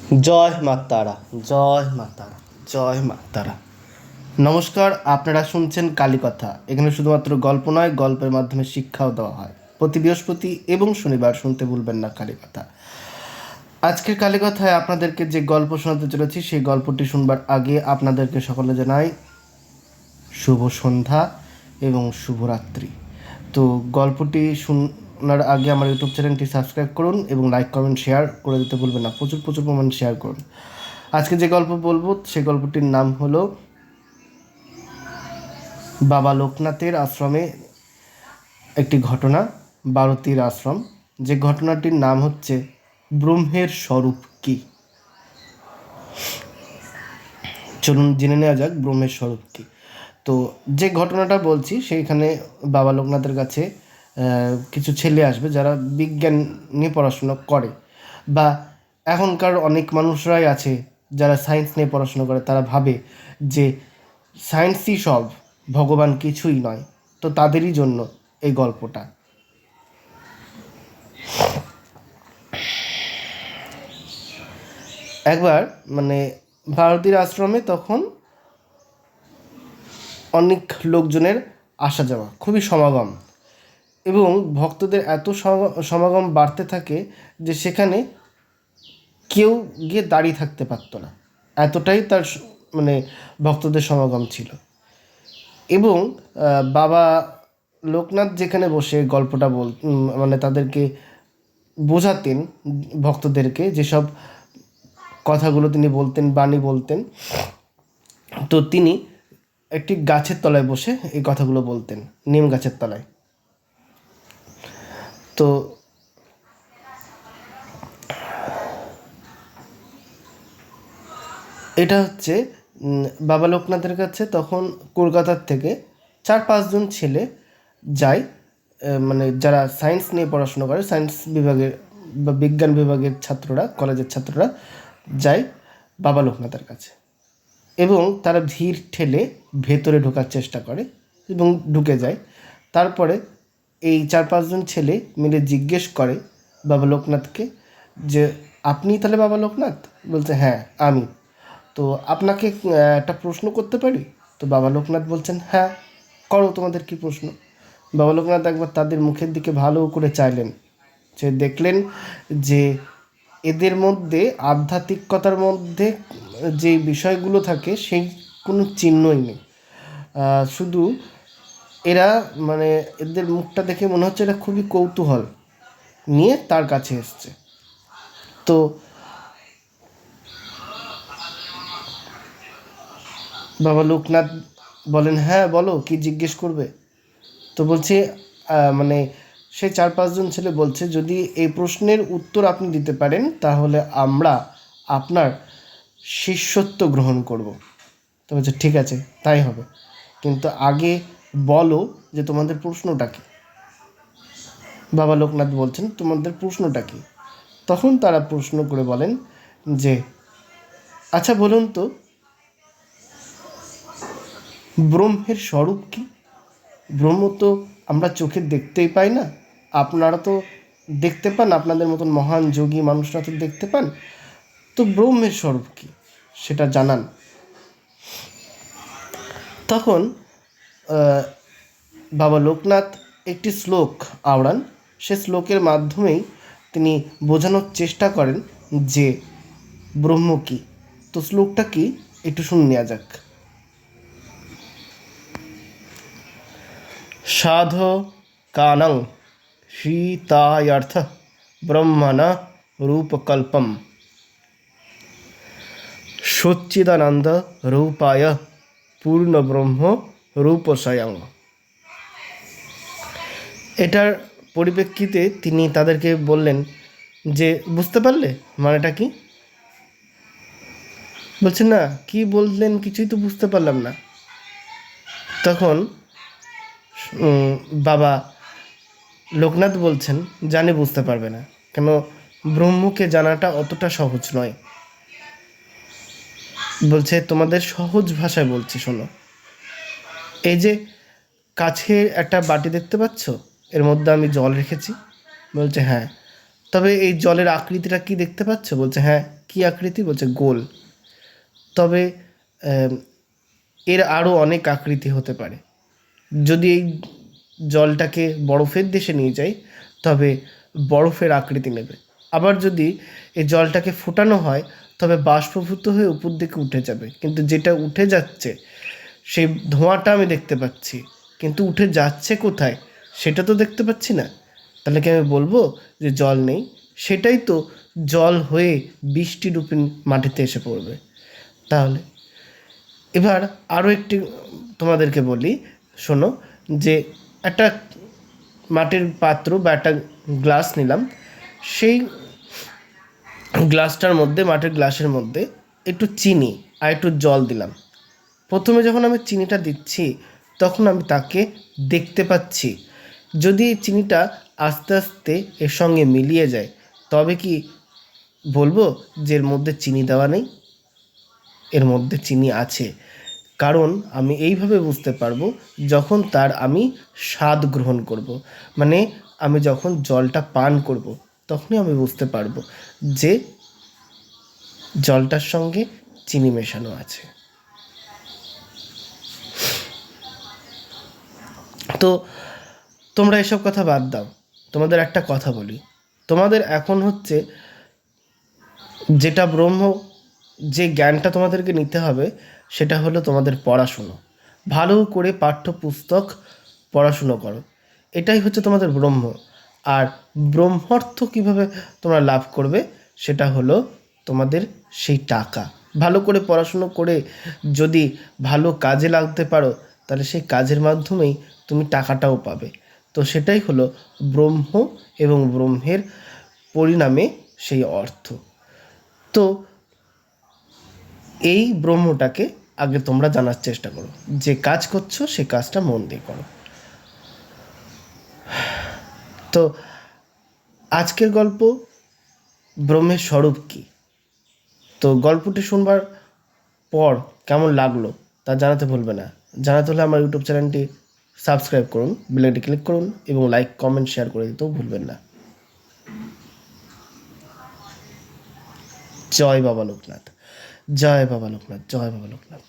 জয় মা তারা, জয় মা তারা, জয় মা তারা। নমস্কার, আপনারা শুনছেন কালীকথা। এখানে শুধুমাত্র গল্প নয়, গল্পের মাধ্যমে শিক্ষাও দেওয়া হয়। প্রতি বৃহস্পতি এবং শনিবার শুনতে ভুলবেন না কালীকথা। আজকের কালীকথায় আপনাদেরকে যে গল্প শোনাতে চলেছি সেই গল্পটি শুনবার আগে আপনাদেরকে সকলে জানাই শুভ সন্ধ্যা এবং শুভরাত্রি। তো গল্পটি শোনার আগে আমার ইউটিউব চ্যানেলটি সাবস্ক্রাইব করুন এবং লাইক কমেন্ট শেয়ার করে দিতে ভুলবেন না। প্রচুর প্রচুর পরিমাণে শেয়ার করুন। আজকে যে গল্প বলবো সেই গল্পটির নাম হলো বাবা লোকনাথের আশ্রমে একটি ঘটনা, বারতির আশ্রম। যে ঘটনাটির নাম হচ্ছে ব্রহ্মের স্বরূপ কী। চলুন জেনে নেওয়া যাক ব্রহ্মের স্বরূপ কী। তো যে ঘটনাটা বলছি সেইখানে বাবা লোকনাথের কাছে কিছু ছেলে আসবে যারা বিজ্ঞান নিয়ে পড়াশোনা করে, বা এখনকার অনেক মানুষরাই আছে যারা সায়েন্স নিয়ে পড়াশোনা করে। তারা ভাবে যে সায়েন্সই সব, ভগবান কিছুই নয়। তো তাদেরই জন্য এই গল্পটা। একবার ভারতীর আশ্রমে তখন অনেক লোকজনের আসা যাওয়া, খুবই সমাগম, এবং ভক্তদের এত সমাগম বাড়তে থাকে যে সেখানে কেউ গিয়ে দাঁড়িয়ে থাকতে পারতো না, এতটাই তার ভক্তদের সমাগম ছিল। এবং বাবা লোকনাথ যেখানে বসে গল্পটা তাদেরকে বোঝাতেন, ভক্তদেরকে যেসব কথাগুলো তিনি বলতেন, বাণী বলতেন, তো তিনি একটি গাছের তলায় বসে এই কথাগুলো বলতেন, নিম গাছের তলায়। তো এটা হচ্ছে বাবা লোকনাথের কাছে তখন কলকাতার থেকে 4-5 জন ছেলে যায়, যারা সায়েন্স নিয়ে পড়াশোনা করে, সায়েন্স বিভাগের বা বিজ্ঞান বিভাগের ছাত্ররা, কলেজের ছাত্ররা যায় বাবা লোকনাথের কাছে, এবং তারা ভিড় ঠেলে ভেতরে ঢোকার চেষ্টা করে এবং ঢুকে যায়। তারপরে এই 4-5 জন ছেলে মিলে জিজ্ঞেস করে বাবা লোকনাথকে যে, আপনি তাহলে বাবা লোকনাথ? বলছে, হ্যাঁ আমি। তো আপনাকে একটা প্রশ্ন করতে পারি? তো বাবা লোকনাথ বলছেন, হ্যাঁ করো, তোমাদের কি প্রশ্ন। বাবা লোকনাথ একবার তাদের মুখের দিকে ভালো করে চাইলেন, যে দেখলেন যে এদের মধ্যে আধ্যাত্মিকতার মধ্যে যে বিষয়গুলো থাকে সেই কোনো চিহ্নই নেই। শুধু এরা এদের মুখটা দেখে মনে হচ্ছে এরা খুবই কৌতূহল নিয়ে তার কাছে এসছে। তো বাবা লোকনাথ বলেন, হ্যাঁ বলো, কি জিজ্ঞেস করবে? তো বলছে সে 4-5 জন ছেলে বলছে, যদি এই প্রশ্নের উত্তর আপনি দিতে পারেন তাহলে আমরা আপনার শিষ্যত্ব গ্রহণ করব। তো বলছে, ঠিক আছে তাই হবে, কিন্তু আগে বলো যে তোমাদের প্রশ্নটা কী। বাবা লোকনাথ বলছেন, তোমাদের প্রশ্নটা কী? তখন তারা প্রশ্ন করে বলেন যে, আচ্ছা বলুন তো ব্রহ্মের স্বরূপ কী? ব্রহ্ম তো আমরা চোখে দেখতেই পাই না, আপনারা তো দেখতে পান, আপনাদের মতন মহান যোগী মানুষরা তো দেখতে পান, তো ব্রহ্মের স্বরূপ কী সেটা জানান। তখন বাবা লোকনাথ একটি শ্লোক আওড়ান, সে শ্লোকের মাধ্যমেই তিনি বোঝানোর চেষ্টা করেন যে ব্রহ্ম কী। তো শ্লোকটা কি একটু শুনে নেওয়া যাক। সাধকানাং সীতায়ার্থ ব্রহ্মণ রূপকল্পম সচ্চিদানন্দ রূপায় পূর্ণব্রহ্ম রূপস্বয়ং। এটার পরিপ্রেক্ষিতে তিনি তাদেরকে বললেন যে, বুঝতে পারলে মানেটা কি? বলছেন, না কি বললেন কিছুই তো বুঝতে পারলাম না। তখন বাবা লোকনাথ বলছেন, জানি বুঝতে পারবে না, কেন ব্রহ্মকে জানাটা অতটা সহজ নয়। বলছে, তোমাদের সহজ ভাষায় বলছি শোনো। এই যে কাছে একটা বাটি দেখতে পাচ্ছ, এর মধ্যে আমি জল রেখেছি। বলছে, হ্যাঁ। তবে এই জলের আকৃতিটা কি দেখতে পাচ্ছ? বলছে হ্যাঁ। কি আকৃতি? বলছে গোল। তবে আম, এর আরও অনেক আকৃতি হতে পারে। যদি এই জলটাকে বরফের দেশে নিয়ে যাই তবে বরফের আকৃতি নেবে। আবার যদি এই জলটাকে ফোটানো হয় তবে বাষ্পীভূত হয়ে উপর দিকে উঠে যাবে। কিন্তু যেটা উঠে যাচ্ছে সেই ধোঁয়াটা আমি দেখতে পাচ্ছি, কিন্তু উঠে যাচ্ছে কোথায় সেটা তো দেখতে পাচ্ছি না। তাহলে কি আমি বলবো যে জল নেই? সেটাই তো জল হয়ে বৃষ্টি রূপে মাটিতে এসে পড়বে। তাহলে এবার আরও একটি তোমাদেরকে বলি, শোনো। যে একটা মাটির পাত্র বা একটা গ্লাস নিলাম, সেই গ্লাসটার মধ্যে, মাটির গ্লাসের মধ্যে একটু চিনি আর একটু জল দিলাম। প্রথমে যখন আমি চিনিটা দিচ্ছি তখন আমি তাকে দেখতে পাচ্ছি। যদি এই চিনিটা আস্তে আস্তে এর সঙ্গে মিলিয়ে যায় তবে কি বলবো যে এর মধ্যে চিনি দেওয়া নেই? এর মধ্যে চিনি আছে। কারণ আমি এইভাবে বুঝতে পারবো যখন তার আমি স্বাদ গ্রহণ করব। মানে আমি যখন জলটা পান করব তখনই আমি বুঝতে পারবো যে জলটার সঙ্গে চিনি মেশানো আছে। তো তোমরা এসব কথা বাদ দাও, তোমাদের একটা কথা বলি। তোমাদের এখন হচ্ছে যেটা ব্রহ্ম, যে জ্ঞানটা তোমাদেরকে নিতে হবে সেটা হলো তোমাদের পড়াশুনো। ভালো করে পাঠ্যপুস্তক পড়াশুনো করো, এটাই হচ্ছে তোমাদের ব্রহ্ম। আর ব্রহ্মার্থ কীভাবে তোমরা লাভ করবে সেটা হলো তোমাদের সেই টাকা। ভালো করে পড়াশুনো করে যদি ভালো কাজে লাগতে পারো তাহলে সেই কাজের মাধ্যমেই তুমি টাকাটাও পাবে। তো সেটাই হলো ব্রহ্ম এবং ব্রহ্মের পরিণামে সেই অর্থ। তো এই ব্রহ্মটাকে আগে তোমরা জানার চেষ্টা করো, যে কাজ করছো সে কাজটা মন দিয়ে করো। তো আজকের গল্প ব্রহ্মের স্বরূপ কী, তো গল্পটি শুনবার পর কেমন লাগলো তা জানাতে ভুলবে না। জানাতে হলে আমার ইউটিউব চ্যানেলটি সাবস্ক্রাইব করুন, বেলাইকনটি ক্লিক করুন এবং লাইক কমেন্ট শেয়ার করে দিতেও ভুলবেন না। জয় বাবা লোকনাথ, জয় বাবা লোকনাথ, জয় বাবা লোকনাথ।